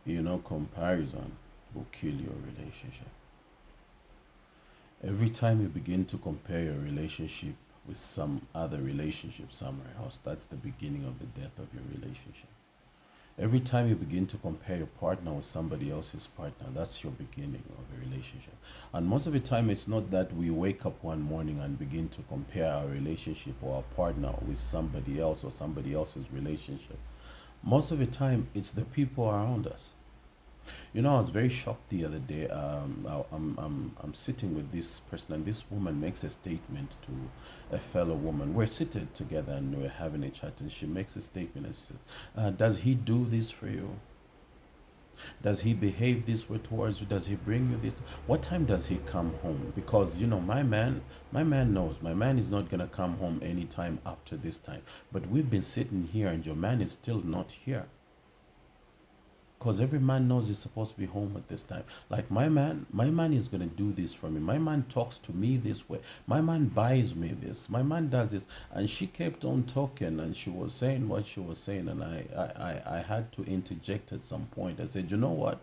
Comparison will kill your relationship. Every time you begin to compare your relationship with some other relationship somewhere else, that's the beginning of the death of your relationship. Every time you begin to compare your partner with somebody else's partner, that's your beginning of a relationship. And most of the time, it's not that we wake up one morning and begin to compare our relationship or our partner with somebody else or somebody else's relationship. Most of the time, it's the people around us. I was very shocked the other day. I'm sitting with this person, and this woman makes a statement to a fellow woman. We're seated together and we're having a chat, and she makes a statement and she says, "Does he do this for you? Does he behave this way towards you? Does he bring you this? What time does he come home? Because my man knows my man is not gonna come home anytime after this time. But we've been sitting here, and your man is still not here." Because every man knows he's supposed to be home at this time. Like my man is gonna do this for me. My man talks to me this way. My man buys me this. My man does this. And she kept on talking, and she was saying what she was saying, and I had to interject at some point. I said, you know what?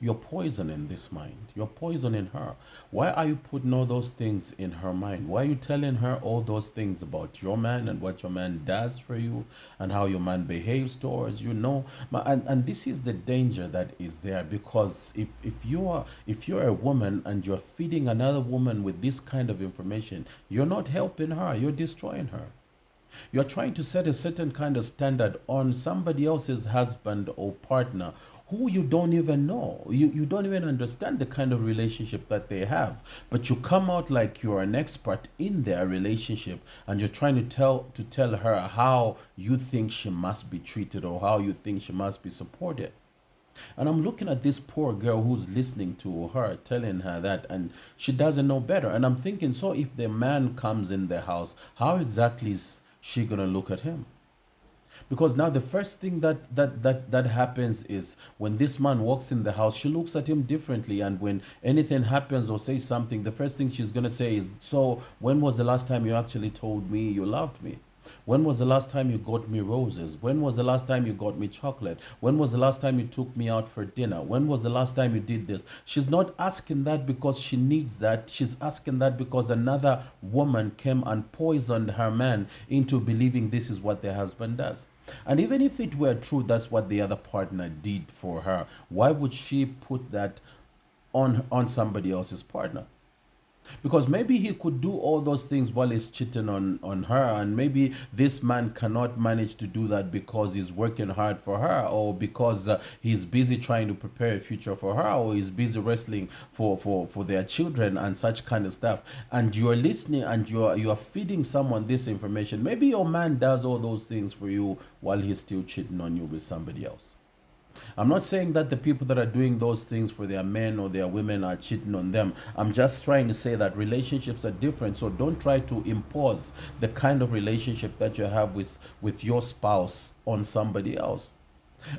You're poisoning this mind. You're poisoning her. Why are you putting all those things in her mind? Why are you telling her all those things about your man and what your man does for you and how your man behaves towards you? No, and this is the danger that is there, because if you're a woman and you're feeding another woman with this kind of information, you're not helping her. You're destroying her. You're trying to set a certain kind of standard on somebody else's husband or partner who you don't even know. You don't even understand the kind of relationship that they have. But you come out like you're an expert in their relationship, and you're trying to tell her how you think she must be treated or how you think she must be supported. And I'm looking at this poor girl who's listening to her telling her that, and she doesn't know better. And I'm thinking, so if the man comes in the house, how exactly is she gonna look at him? Because now the first thing that happens is when this man walks in the house, she looks at him differently. And when anything happens or says something, the first thing she's gonna say is, so when was the last time you actually told me you loved me? When was the last time you got me roses? When was the last time you got me chocolate? When was the last time you took me out for dinner? When was the last time you did this? She's not asking that because she needs that. She's asking that because another woman came and poisoned her man into believing this is what their husband does. And even if it were true that's what the other partner did for her, why would she put that on somebody else's partner? Because maybe he could do all those things while he's cheating on her, and maybe this man cannot manage to do that because he's working hard for her, or because he's busy trying to prepare a future for her, or he's busy wrestling for their children and such kind of stuff. And you're listening and you're feeding someone this information. Maybe your man does all those things for you while he's still cheating on you with somebody else. I'm not saying that the people that are doing those things for their men or their women are cheating on them. I'm just trying to say that relationships are different. So don't try to impose the kind of relationship that you have with your spouse on somebody else.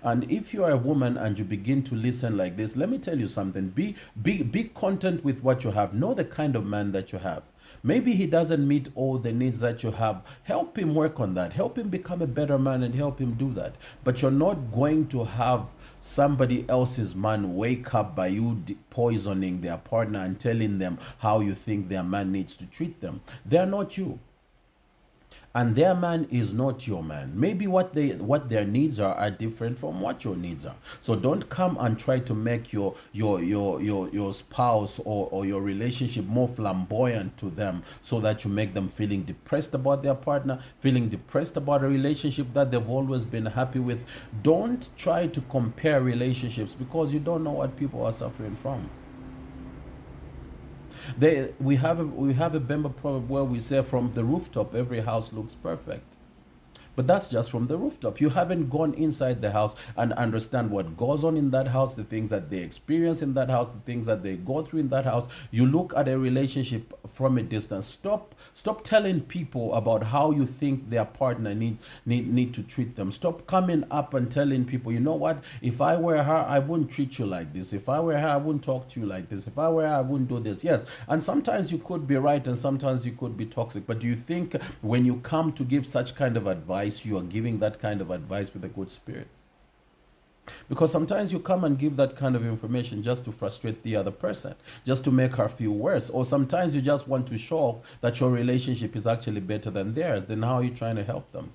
And if you are a woman and you begin to listen like this, let me tell you something. Be content with what you have. Know the kind of man that you have. Maybe he doesn't meet all the needs that you have. Help him work on that. Help him become a better man and help him do that. But you're not going to have somebody else's man wake up by you poisoning their partner and telling them how you think their man needs to treat them. They're not you, and their man is not your man. Maybe what their needs are different from what your needs are. So don't come and try to make your spouse or your relationship more flamboyant to them, so that you make them feeling depressed about their partner, feeling depressed about a relationship that they've always been happy with. Don't try to compare relationships, because you don't know what people are suffering from. We have a Bemba proverb where we say, from the rooftop every house looks perfect. But that's just from the rooftop. You haven't gone inside the house and understand what goes on in that house, the things that they experience in that house, the things that they go through in that house. You look at a relationship from a distance. Stop telling people about how you think their partner need to treat them. Stop coming up and telling people, you know what, if I were her, I wouldn't treat you like this. If I were her, I wouldn't talk to you like this. If I were her, I wouldn't do this. Yes. And sometimes you could be right and sometimes you could be toxic. But do you think when you come to give such kind of advice, you are giving that kind of advice with a good spirit? Because sometimes you come and give that kind of information just to frustrate the other person, just to make her feel worse. Or sometimes you just want to show off that your relationship is actually better than theirs. Then how are you trying to help them?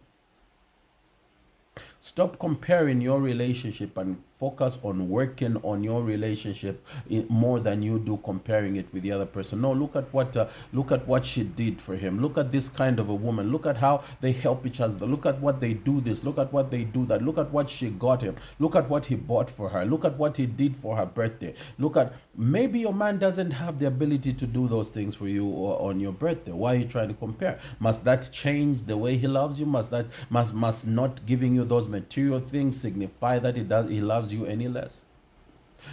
Stop comparing your relationship and focus on working on your relationship more than you do comparing it with the other person. No, look at what she did for him. Look at this kind of a woman. Look at how they help each other. Look at what they do this. Look at what they do that. Look at what she got him. Look at what he bought for her. Look at what he did for her birthday. Look at, maybe your man doesn't have the ability to do those things for you or on your birthday. Why are you trying to compare? Must that change the way he loves you? Must not giving you those material things signify that he loves you any less?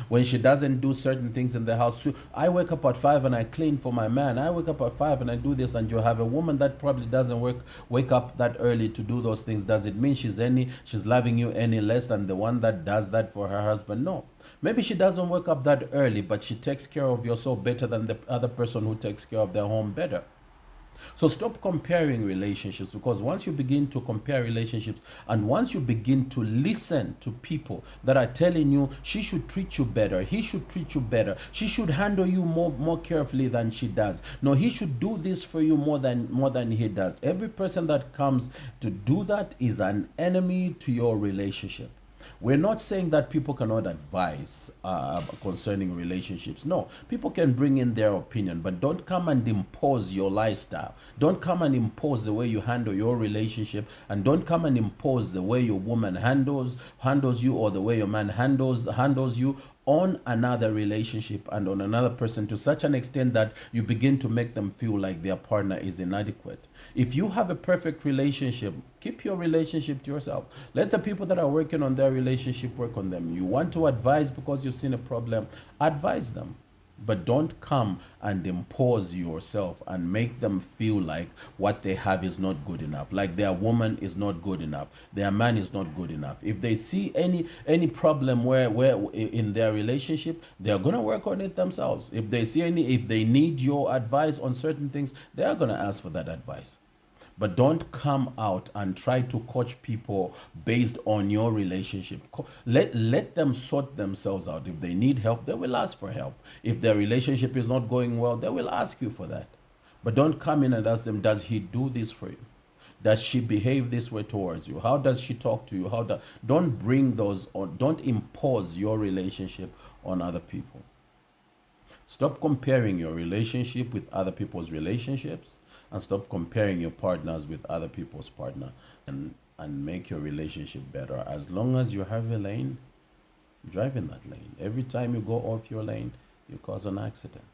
When she doesn't do certain things in the house, I wake up at 5 and I clean for my man. I wake up at 5 and I do this, and you have a woman that probably doesn't wake up that early to do those things. Does it mean she's loving you any less than the one that does that for her husband? No. Maybe she doesn't wake up that early, but she takes care of your soul better than the other person who takes care of their home better. So stop comparing relationships, because once you begin to compare relationships and once you begin to listen to people that are telling you she should treat you better, he should treat you better, she should handle you more carefully than she does, no, he should do this for you more than he does. Every person that comes to do that is an enemy to your relationship. We're not saying that people cannot advise concerning relationships. No, people can bring in their opinion, but don't come and impose your lifestyle. Don't come and impose the way you handle your relationship, and don't come and impose the way your woman handles you, or the way your man handles you on another relationship and on another person, to such an extent that you begin to make them feel like their partner is inadequate. If you have a perfect relationship, keep your relationship to yourself. Let the people that are working on their relationship work on them. You want to advise because you've seen a problem, advise them. But don't come and impose yourself and make them feel like what they have is not good enough, like their woman is not good enough, their man is not good enough. If they see any problem where in their relationship, they're gonna work on it themselves. If they need your advice on certain things, they are gonna ask for that advice. But don't come out and try to coach people based on your relationship. Let them sort themselves out. If they need help, they will ask for help. If their relationship is not going well, they will ask you for that. But don't come in and ask them, does he do this for you? Does she behave this way towards you? How does she talk to you? Don't bring those on, don't impose your relationship on other people. Stop comparing your relationship with other people's relationships, and stop comparing your partners with other people's partner, and make your relationship better. As long as you have a lane, drive in that lane. Every time you go off your lane, you cause an accident.